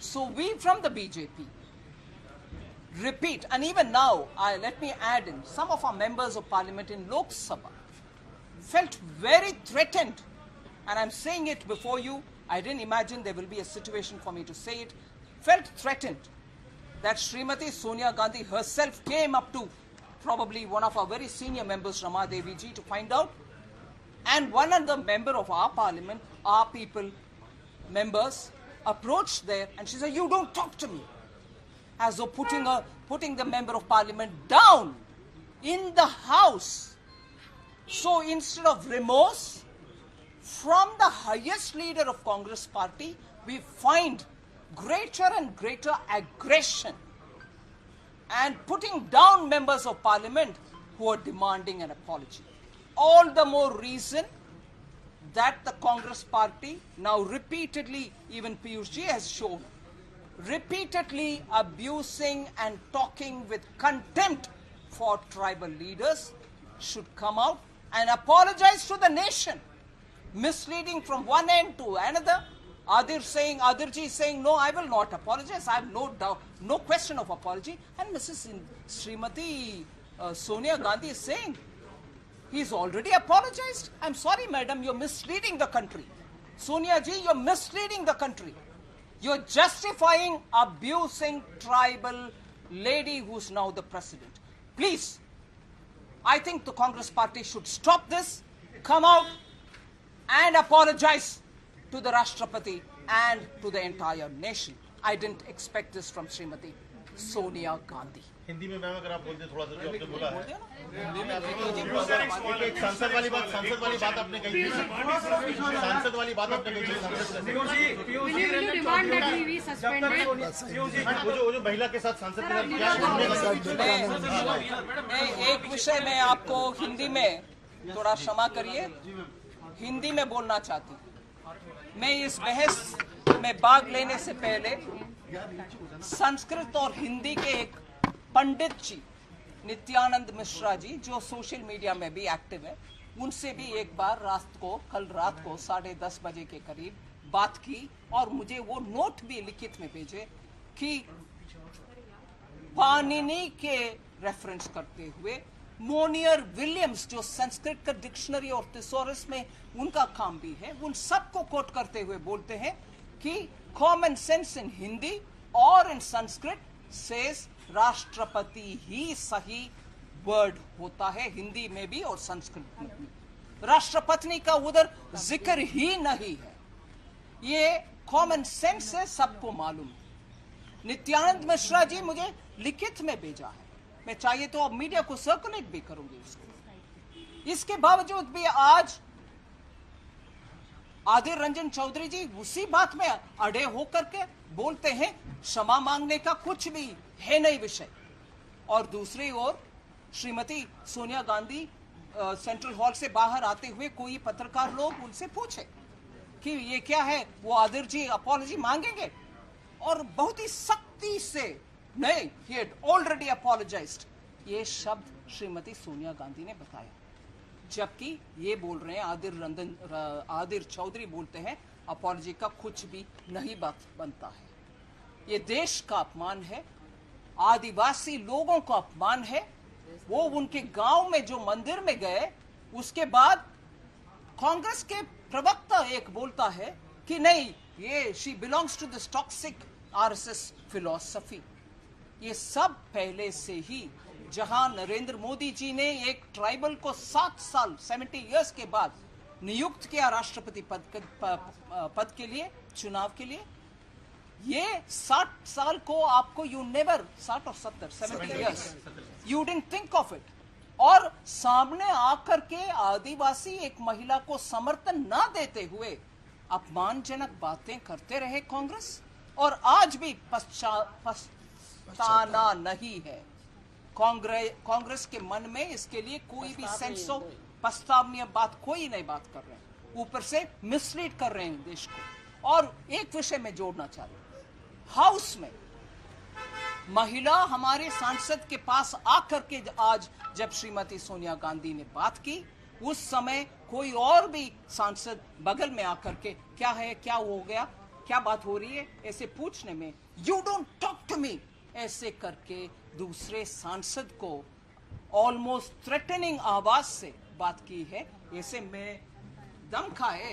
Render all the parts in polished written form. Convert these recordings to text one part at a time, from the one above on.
So we from the BJP repeat, and even now, let me add in, some of our members of parliament in Lok Sabha felt very threatened, and I'm saying it before you. I didn't imagine there will be a situation for me to say it. Felt threatened that Srimati Sonia Gandhi herself came up to probably one of our very senior members, Rama Devi ji, to find out. And one other member of our parliament, our people, members, approached there and she said, "You don't talk to me." As though putting the member of parliament down in the house. So instead of remorse from the highest leader of Congress party, we find greater and greater aggression and putting down members of parliament who are demanding an apology. All the more reason that the Congress party now repeatedly, even Piyush ji has shown, repeatedly abusing and talking with contempt for tribal leaders, should come out and apologize to the nation. Misleading from one end to another. Adir ji saying, "No, I will not apologize. I have no doubt, no question of apology." And Mrs. Srimati Sonia Gandhi is saying, "He's already apologized. I'm sorry, madam, you're misleading the country. Sonia ji, you're misleading the country. You're justifying abusing tribal lady who's now the president." Please, I think the Congress party should stop this, come out and apologize to the Rashtrapati and to the entire nation. I didn't expect this from Srimati Sonia Gandhi. Hindi में ma'am अगर आप बोलते थोड़ा सा जो आपने बोला है एक सांसद वाली बात आपने कही थी, सांसद वाली बात आपने कही थी, वो जो महिला के साथ सांसद एक विषय में आपको हिंदी में थोड़ा क्षमा करिए, हिंदी में बोलना चाहती हूँ। मैं इस बहस में भाग लेने से पहले संस्कृत और हिंदी के एक पंडित जी नित्यानंद मिश्रा जी, जो सोशल मीडिया में भी एक्टिव है, उनसे भी एक बार कल रात को 10:30 बजे के करीब बात की और मुझे वो नोट भी लिखित में भेजे कि पाणिनि के रेफरेंस करते हुए मोनियर विलियम्स, जो संस्कृत का डिक्शनरी और थिसॉरस में उनका काम भी है, उन सबको कोट करते हुए बोलते हैं कि कॉमन सेंस इन हिंदी और इन संस्कृत सेज राष्ट्रपति ही सही वर्ड होता है, हिंदी में भी और संस्कृत में भी। राष्ट्रपत्नी का उधर जिक्र ही नहीं है। ये कॉमन सेंस है, सबको मालूम है। नित्यानंद मिश्रा जी मुझे लिखित में भेजा है, मैं चाहिए तो अब मीडिया को सर्कुलेट भी करूंगी उसको। इसके बावजूद भी आज आदिर रंजन चौधरी जी उसी बात में अड़े होकर के बोलते हैं क्षमा मांगने का कुछ भी है नहीं विषय। और दूसरी ओर श्रीमती सोनिया गांधी सेंट्रल हॉल से बाहर आते हुए कोई पत्रकार लोग उनसे पूछे कि ये क्या है, वो आदिर जी अपॉलॉजी मांगेंगे, और बहुत ही सख्ती से नहीं, he had already apologized, ये शब्द श्रीमती सोनिया गांधी ने बताया। जबकि ये बोल रहे हैं आदिर चौधरी बोलते हैं अपॉलॉजी का कुछ भी नहीं बनता है। ये देश का अपमान है, आदिवासी लोगों का अपमान है। वो उनके गांव में जो मंदिर में गए, उसके बाद कांग्रेस के प्रवक्ता एक बोलता है कि नहीं, ये she belongs to this toxic RSS philosophy. ये सब पहले से ही, जहां नरेंद्र मोदी जी ने एक ट्राइबल को 7 साल 70 इयर्स के बाद नियुक्त किया राष्ट्रपति पद के लिए, चुनाव के लिए, ये 60 साल को आपको यू नेवर 60 और 70 years you didn't think of it. और सामने आकर के आदिवासी एक महिला को समर्थन ना देते हुए अपमानजनक बातें करते रहे कांग्रेस, और आज भी पछताना नहीं है। कांग्रेस के मन में इसके लिए कोई भी सेंस ऑफ पछतावनीय बात कोई नहीं बात कर रहे हैं, ऊपर से मिसलीड कर रहे हैं देश को। और एक विषय में जोड़ना चाह रहा हूं, हाउस में महिला हमारे सांसद के पास आकर के आज जब श्रीमती सोनिया गांधी ने बात की, उस समय कोई और भी सांसद बगल में आकर के क्या है, क्या हो गया, क्या बात हो रही है, ऐसे पूछने में you don't talk to me ऐसे करके दूसरे सांसद को ऑलमोस्ट थ्रेटनिंग आवाज से बात की है। ऐसे में दम खाए,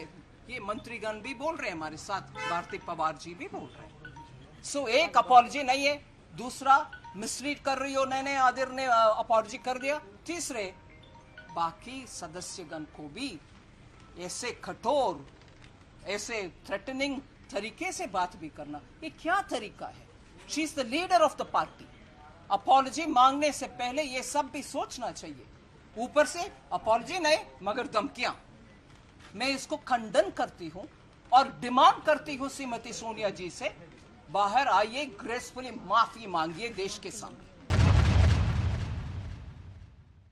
ये मंत्रीगण भी बोल रहे हैं हमारे साथ, भारती पवार जी भी बोल रहे हैं। सो एक अपॉलजी नहीं है, दूसरा मिसलीड कर रही हो नैने आदिर ने अपॉलजी कर दिया, तीसरे बाकी सदस्यगण को भी ऐसे कठोर, ऐसे थ्रेटनिंग तरीके से बात भी करना, ये क्या तरीका है? She is the leader of the party. Apology मांगने से पहले ये सब भी सोचना चाहिए। ऊपर से अपॉलजी नहीं मगर धमकियां। मैं इसको खंडन करती हूं और डिमांड करती हूं श्रीमती सोनिया जी से, बाहर आइए, ग्रेसफुली माफी मांगिए देश के सामने।